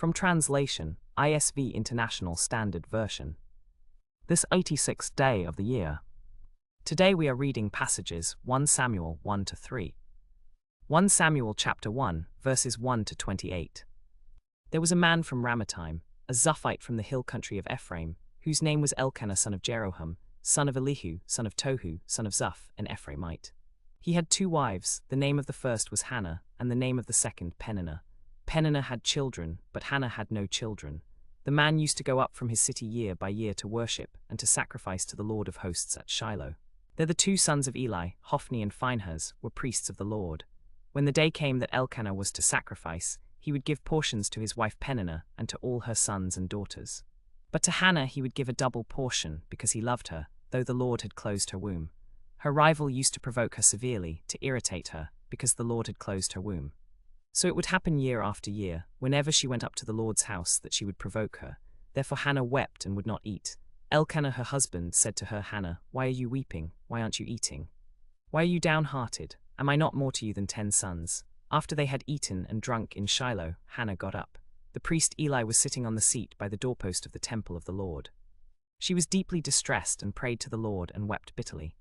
From translation, ISV International Standard Version. This 86th day of the year. Today we are reading passages 1 Samuel 1-3. 1 Samuel chapter 1, verses 1-28. There was a man from Ramathaim, a Zuphite from the hill country of Ephraim, whose name was Elkanah son of Jeroham, son of Elihu, son of Tohu, son of Zuph, an Ephraimite. He had 2 wives. The name of the first was Hannah, and the name of the second Peninnah. Peninnah had children, but Hannah had no children. The man used to go up from his city year by year to worship and to sacrifice to the Lord of hosts at Shiloh. There the 2 sons of Eli, Hophni and Phinehas, were priests of the Lord. When the day came that Elkanah was to sacrifice, he would give portions to his wife Peninnah and to all her sons and daughters. But to Hannah he would give a double portion, because he loved her, though the Lord had closed her womb. Her rival used to provoke her severely, to irritate her, because the Lord had closed her womb. So it would happen year after year, whenever she went up to the Lord's house, that she would provoke her. Therefore Hannah wept and would not eat. Elkanah her husband said to her, Hannah, why are you weeping? Why aren't you eating? Why are you downhearted? Am I not more to you than 10 sons? After they had eaten and drunk in Shiloh, Hannah got up. The priest Eli was sitting on the seat by the doorpost of the temple of the Lord. She was deeply distressed and prayed to the Lord and wept bitterly.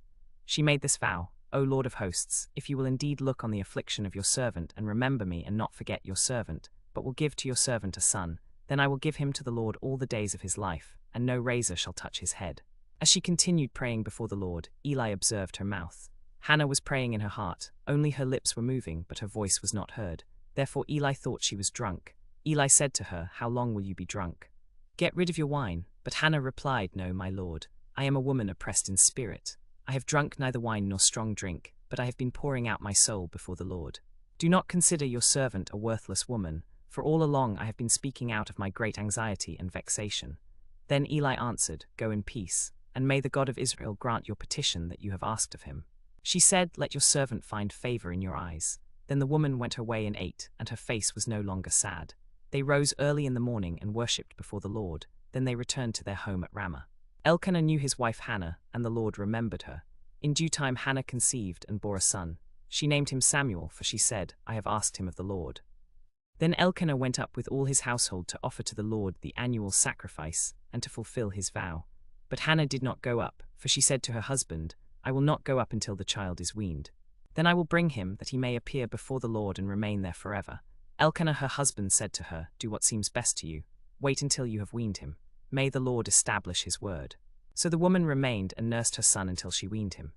She made this vow, O Lord of hosts, if you will indeed look on the affliction of your servant and remember me and not forget your servant, but will give to your servant a son, then I will give him to the Lord all the days of his life, and no razor shall touch his head. As she continued praying before the Lord, Eli observed her mouth. Hannah was praying in her heart, only her lips were moving, but her voice was not heard. Therefore Eli thought she was drunk. Eli said to her, How long will you be drunk? Get rid of your wine. But Hannah replied, No, my lord, I am a woman oppressed in spirit. I have drunk neither wine nor strong drink, but I have been pouring out my soul before the Lord. Do not consider your servant a worthless woman, for all along I have been speaking out of my great anxiety and vexation. Then Eli answered, Go in peace, and may the God of Israel grant your petition that you have asked of him. She said, Let your servant find favor in your eyes. Then the woman went her way and ate, and her face was no longer sad. They rose early in the morning and worshipped before the Lord. Then they returned to their home at Ramah. Elkanah knew his wife Hannah, and the Lord remembered her. In due time Hannah conceived and bore a son. She named him Samuel, for she said, I have asked him of the Lord. Then Elkanah went up with all his household to offer to the Lord the annual sacrifice, and to fulfill his vow. But Hannah did not go up, for she said to her husband, I will not go up until the child is weaned. Then I will bring him, that he may appear before the Lord and remain there forever. Elkanah her husband said to her, Do what seems best to you. Wait until you have weaned him. May the Lord establish his word. So the woman remained and nursed her son until she weaned him.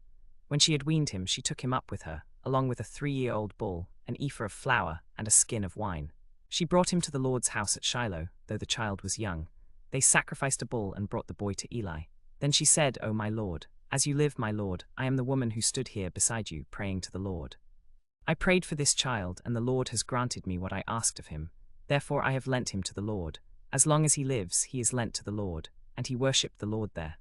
When she had weaned him, she took him up with her, along with a 3-year-old bull, an ephah of flour, and a skin of wine. She brought him to the Lord's house at Shiloh, though the child was young. They sacrificed a bull and brought the boy to Eli. Then she said, O my lord, as you live, my lord, I am the woman who stood here beside you, praying to the Lord. I prayed for this child, and the Lord has granted me what I asked of him. Therefore I have lent him to the Lord. As long as he lives, he is lent to the Lord, and he worshipped the Lord there.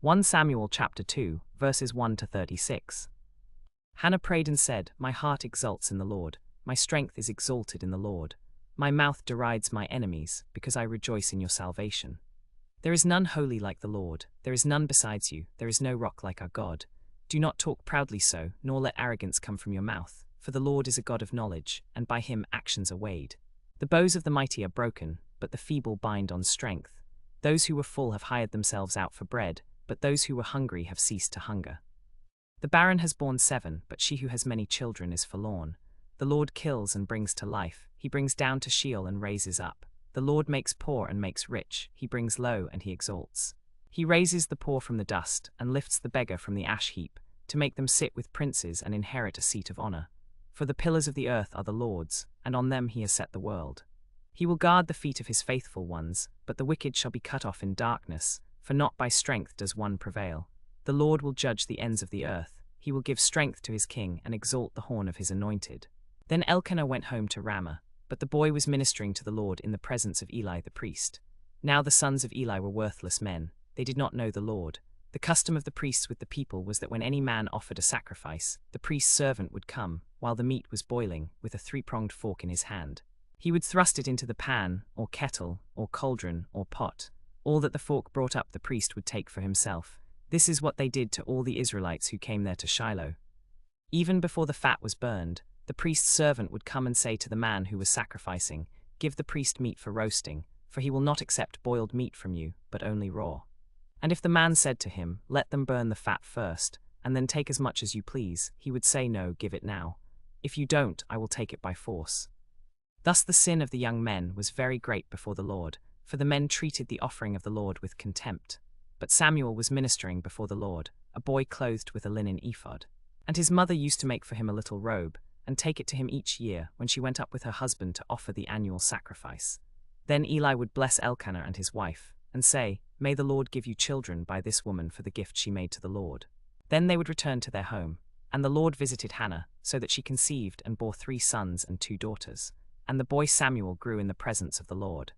1 Samuel chapter 2, verses 1-36. Hannah prayed and said, My heart exalts in the Lord, my strength is exalted in the Lord. My mouth derides my enemies, because I rejoice in your salvation. There is none holy like the Lord, there is none besides you, there is no rock like our God. Do not talk proudly so, nor let arrogance come from your mouth, for the Lord is a God of knowledge, and by him actions are weighed. The bows of the mighty are broken, but the feeble bind on strength. Those who were full have hired themselves out for bread, but those who were hungry have ceased to hunger. The barren has borne 7, but she who has many children is forlorn. The Lord kills and brings to life, he brings down to Sheol and raises up. The Lord makes poor and makes rich, he brings low and he exalts. He raises the poor from the dust, and lifts the beggar from the ash heap, to make them sit with princes and inherit a seat of honor. For the pillars of the earth are the Lord's, and on them he has set the world. He will guard the feet of his faithful ones, but the wicked shall be cut off in darkness, for not by strength does one prevail. The Lord will judge the ends of the earth, he will give strength to his king and exalt the horn of his anointed. Then Elkanah went home to Ramah, but the boy was ministering to the Lord in the presence of Eli the priest. Now the sons of Eli were worthless men, they did not know the Lord. The custom of the priests with the people was that when any man offered a sacrifice, the priest's servant would come, while the meat was boiling, with a 3-pronged fork in his hand. He would thrust it into the pan, or kettle, or cauldron, or pot. All that the fork brought up the priest would take for himself. This is what they did to all the Israelites who came there to Shiloh. Even before the fat was burned, the priest's servant would come and say to the man who was sacrificing, give the priest meat for roasting, for he will not accept boiled meat from you, but only raw. And if the man said to him, let them burn the fat first, and then take as much as you please, he would say, no, give it now. If you don't, I will take it by force. Thus the sin of the young men was very great before the Lord, for the men treated the offering of the Lord with contempt. But Samuel was ministering before the Lord, a boy clothed with a linen ephod. And his mother used to make for him a little robe, and take it to him each year when she went up with her husband to offer the annual sacrifice. Then Eli would bless Elkanah and his wife, and say, may the Lord give you children by this woman for the gift she made to the Lord. Then they would return to their home, and the Lord visited Hannah, so that she conceived and bore 3 sons and 2 daughters. And the boy Samuel grew in the presence of the Lord.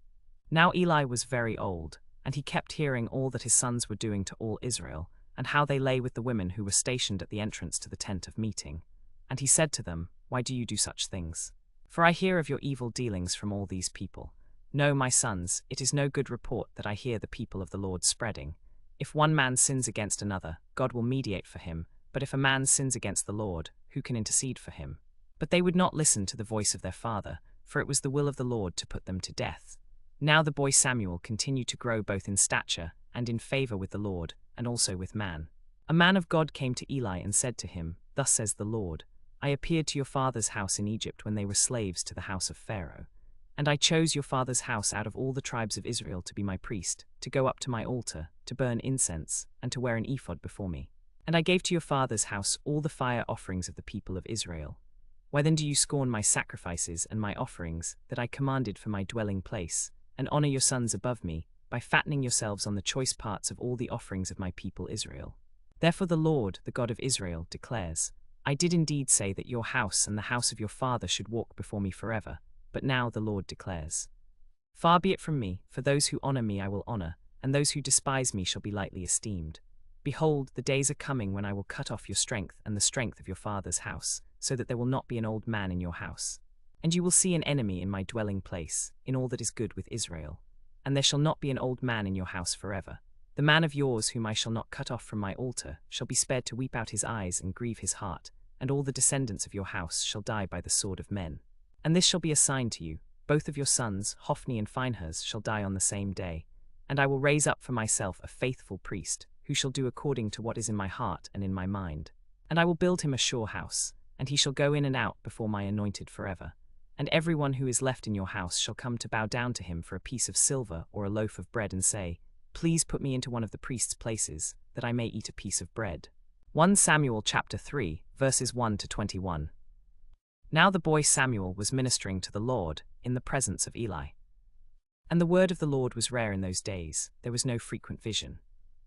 Now Eli was very old, and he kept hearing all that his sons were doing to all Israel, and how they lay with the women who were stationed at the entrance to the tent of meeting. And he said to them, why do you do such things? For I hear of your evil dealings from all these people. No, my sons, it is no good report that I hear the people of the Lord spreading. If one man sins against another, God will mediate for him, but if a man sins against the Lord, who can intercede for him? But they would not listen to the voice of their father, for it was the will of the Lord to put them to death. Now the boy Samuel continued to grow both in stature and in favor with the Lord, and also with man. A man of God came to Eli and said to him, thus says the Lord, I appeared to your father's house in Egypt when they were slaves to the house of Pharaoh. And I chose your father's house out of all the tribes of Israel to be my priest, to go up to my altar, to burn incense, and to wear an ephod before me. And I gave to your father's house all the fire offerings of the people of Israel. Why then do you scorn my sacrifices and my offerings that I commanded for my dwelling place, and honor your sons above me, by fattening yourselves on the choice parts of all the offerings of my people Israel? Therefore the Lord, the God of Israel, declares, I did indeed say that your house and the house of your father should walk before me forever, but now the Lord declares, far be it from me, for those who honor me I will honor, and those who despise me shall be lightly esteemed. Behold, the days are coming when I will cut off your strength and the strength of your father's house, so that there will not be an old man in your house. And you will see an enemy in my dwelling place, in all that is good with Israel. And there shall not be an old man in your house forever. The man of yours whom I shall not cut off from my altar shall be spared to weep out his eyes and grieve his heart, and all the descendants of your house shall die by the sword of men. And this shall be a sign to you, both of your sons, Hophni and Phinehas, shall die on the same day. And I will raise up for myself a faithful priest, who shall do according to what is in my heart and in my mind. And I will build him a sure house, and he shall go in and out before my anointed forever. And everyone who is left in your house shall come to bow down to him for a piece of silver or a loaf of bread and say, please put me into one of the priest's places, that I may eat a piece of bread. 1 Samuel chapter 3, verses 1 to 21. Now the boy Samuel was ministering to the Lord in the presence of Eli. And the word of the Lord was rare in those days, there was no frequent vision.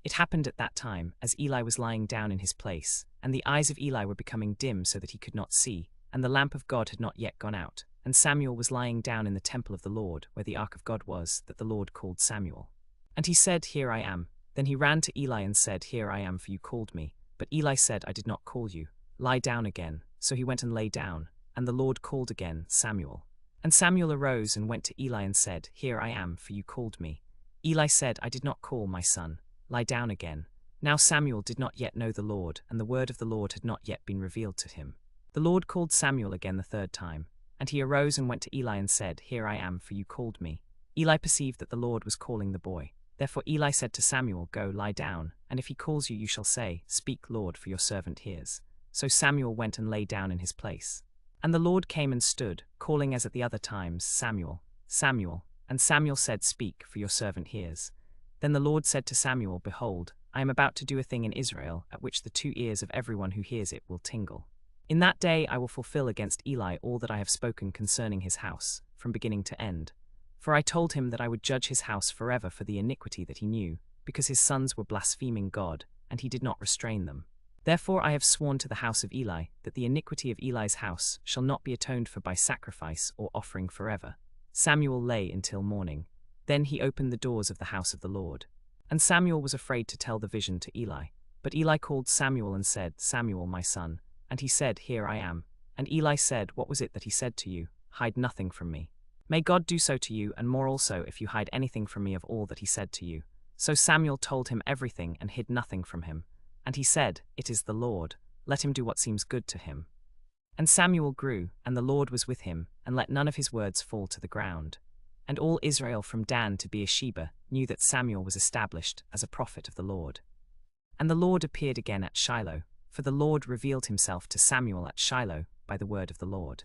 It happened at that time, as Eli was lying down in his place, and the eyes of Eli were becoming dim so that he could not see, and the lamp of God had not yet gone out, and Samuel was lying down in the temple of the Lord, where the ark of God was, that the Lord called Samuel. And he said, here I am. Then he ran to Eli and said, here I am, for you called me. But Eli said, I did not call you. Lie down again. So he went and lay down, and the Lord called again, Samuel. And Samuel arose and went to Eli and said, here I am, for you called me. Eli said, I did not call, my son. Lie down again. Now Samuel did not yet know the Lord, and the word of the Lord had not yet been revealed to him. The Lord called Samuel again the 3rd time. And he arose and went to Eli and said, here I am, for you called me. Eli perceived that the Lord was calling the boy. Therefore Eli said to Samuel, go, lie down, and if he calls you, you shall say, speak, Lord, for your servant hears. So Samuel went and lay down in his place. And the Lord came and stood, calling as at the other times, Samuel, Samuel. And Samuel said, speak, for your servant hears. Then the Lord said to Samuel, behold, I am about to do a thing in Israel, at which the 2 ears of everyone who hears it will tingle. In that day I will fulfill against Eli all that I have spoken concerning his house, from beginning to end. For I told him that I would judge his house forever for the iniquity that he knew, because his sons were blaspheming God, and he did not restrain them. Therefore I have sworn to the house of Eli, that the iniquity of Eli's house shall not be atoned for by sacrifice or offering forever. Samuel lay until morning. Then he opened the doors of the house of the Lord. And Samuel was afraid to tell the vision to Eli. But Eli called Samuel and said, Samuel, my son. And he said, here I am. And Eli said, what was it that he said to you? Hide nothing from me. May God do so to you, and more also, if you hide anything from me of all that he said to you. So Samuel told him everything and hid nothing from him. And he said, it is the Lord. Let him do what seems good to him. And Samuel grew, and the Lord was with him, and let none of his words fall to the ground. And all Israel from Dan to Beersheba knew that Samuel was established as a prophet of the Lord. And the Lord appeared again at Shiloh, for the Lord revealed himself to Samuel at Shiloh by the word of the Lord.